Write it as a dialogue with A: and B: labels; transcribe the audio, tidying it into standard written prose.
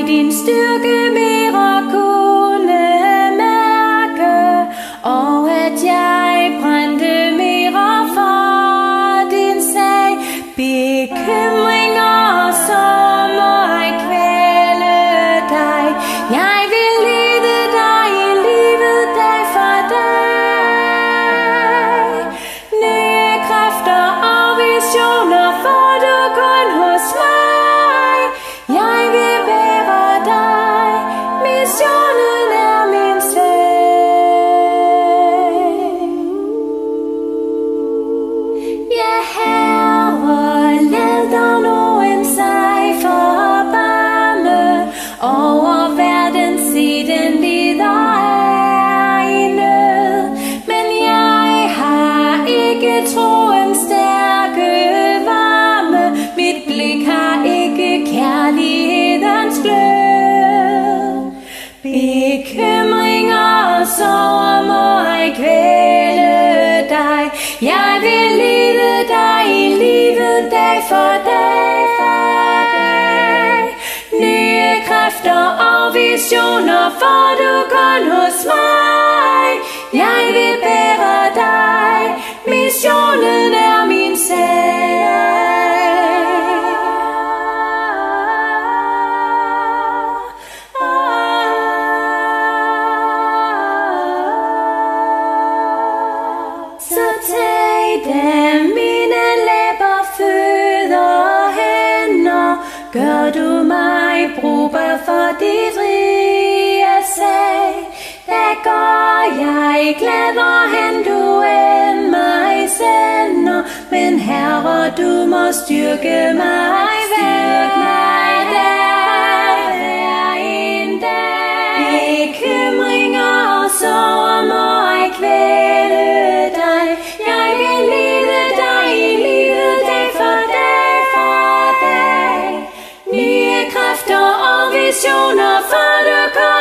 A: jeg din styrke mere kunne mærke, og at jeg brændte mere for din sag. Bekymringer, så må jeg kvæle dig. Jeg vil lede dig i livet dag for dag. Nye kræfter og visioner får du kun hos mig. Jeg vil være dig, missionen er min sag. Ja, Herre, lad dog nogen sig forbarme over verden, se den lider er i nød. Men jeg har ikke troens stærke varme, mit blik har ikke kærlighedens glød. Bekymringer og sorger må jeg kvæle dig. Jeg vil lede dig i livet dag for dag for dag. Nye kræfter og visioner får du kun hos mig. Jeg vil bære dig, missionen er min sag. Så tag da mine læber, fødder og hænder, gør du mig brugbar for dit rige sag. Da går jeg glad, hvorhen du end mig sender, men Herre, du må styrke mig hver en dag. Bekymringer og sorger må jeg kvæle dig. Jeg vil lede dig i livet dag for dag for dag. Nye kræfter og visioner får du kun